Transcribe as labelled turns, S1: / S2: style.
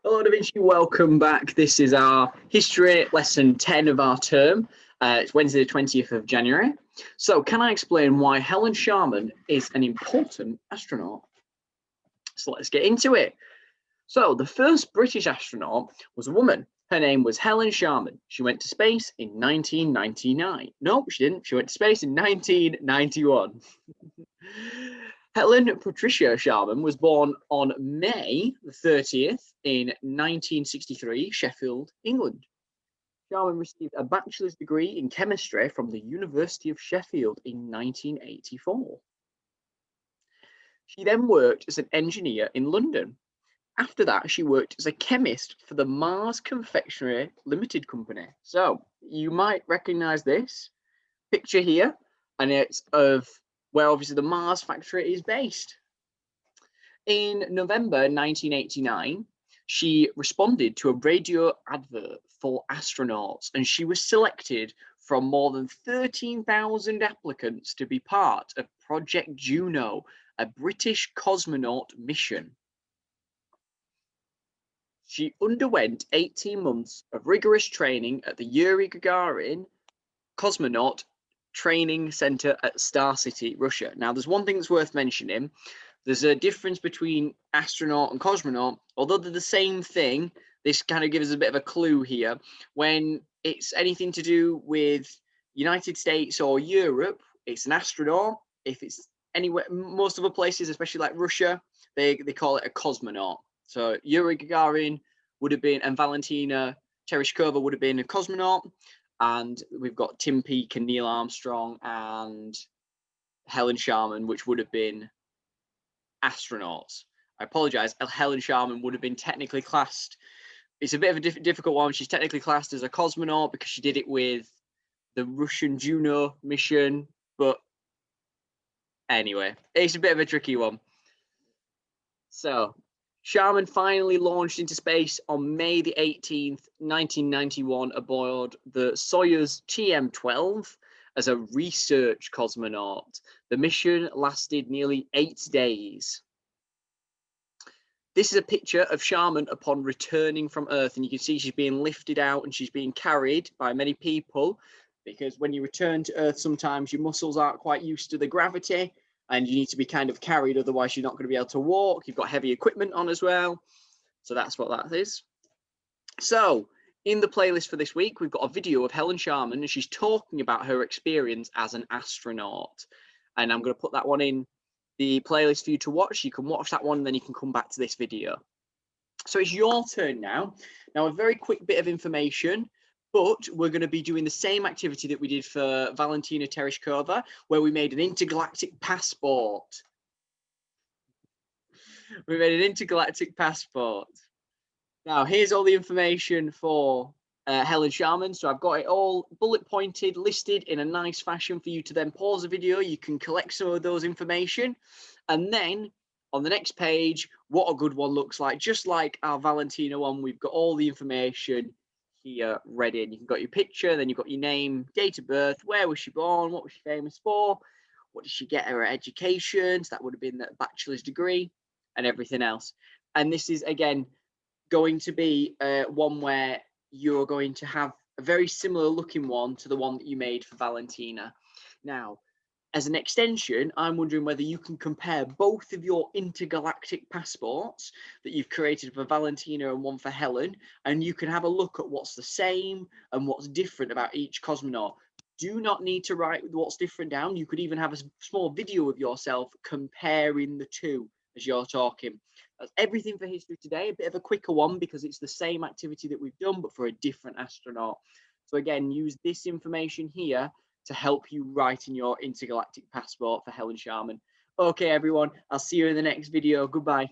S1: Hello, Da Vinci. Welcome back. This is our history lesson 10 of our term. It's Wednesday, the 20th of January. So, can I explain why Helen Sharman is an important astronaut? So, let's get into it. So, the first British astronaut was a woman. Her name was Helen Sharman. She went to space in 1999. No, she didn't. She went to space in 1991. Helen Patricia Sharman was born on May the 30th in 1963, Sheffield, England. Sharman received a bachelor's degree in chemistry from the University of Sheffield in 1984. She then worked as an engineer in London. After that, she worked as a chemist for the Mars Confectionery Limited Company. So you might recognize this picture here, and it's of where obviously the Mars factory is based. In November 1989, she responded to a radio advert for astronauts, and she was selected from more than 13,000 applicants to be part of Project Juno, a British cosmonaut mission. She underwent 18 months of rigorous training at the Yuri Gagarin Cosmonaut Training Center at Star City, Russia. Now, there's one thing that's worth mentioning. There's a difference between astronaut and cosmonaut. Although they're the same thing, this kind of gives us a bit of a clue here. When it's anything to do with United States or Europe, it's an astronaut. If it's anywhere, most other places, especially like Russia, they call it a cosmonaut. So Yuri Gagarin would have been, and Valentina Tereshkova would have been a cosmonaut. And we've got Tim Peake and Neil Armstrong and Helen Sharman, which would have been astronauts. I apologize. Helen Sharman would have been technically classed. It's a bit of a difficult one. She's technically classed as a cosmonaut because she did it with the Russian Juno mission. But anyway, it's a bit of a tricky one. So Sharman finally launched into space on May the 18th, 1991, aboard the Soyuz TM-12 as a research cosmonaut. The mission lasted nearly 8 days. This is a picture of Sharman upon returning from Earth, and you can see she's being lifted out and she's being carried by many people, because when you return to Earth, sometimes your muscles aren't quite used to the gravity, and you need to be kind of carried, otherwise you're not going to be able to walk. You've got heavy equipment on as well. So that's what that is. So in the playlist for this week, we've got a video of Helen Sharman, and she's talking about her experience as an astronaut. And I'm going to put that one in the playlist for you to watch. You can watch that one, and then you can come back to this video. So it's your turn now. Now, a very quick bit of information. But we're going to be doing the same activity that we did for Valentina Tereshkova, where we made an intergalactic passport. We made an intergalactic passport. Now, here's all the information for Helen Sharman. So I've got it all bullet pointed, listed in a nice fashion for you to then pause the video. You can collect some of those information. And then on the next page, what a good one looks like. Just like our Valentina one, we've got all the information here ready, and you've got your picture, then you've got your name, date of birth, where was she born, what was she famous for, what did she get her education, so that would have been the bachelor's degree, and everything else. And this is again going to be one where you're going to have a very similar looking one to the one that you made for Valentina. Now, as an extension, I'm wondering whether you can compare both of your intergalactic passports that you've created for Valentina and one for Helen, and you can have a look at what's the same and what's different about each cosmonaut. Do not need to write what's different down. You could even have a small video of yourself comparing the two as you're talking. That's everything for history today. A bit of a quicker one because it's the same activity that we've done, but for a different astronaut. So again, use this information here to help you write in your intergalactic passport for Helen Sharman. Okay, everyone, I'll see you in the next video. Goodbye.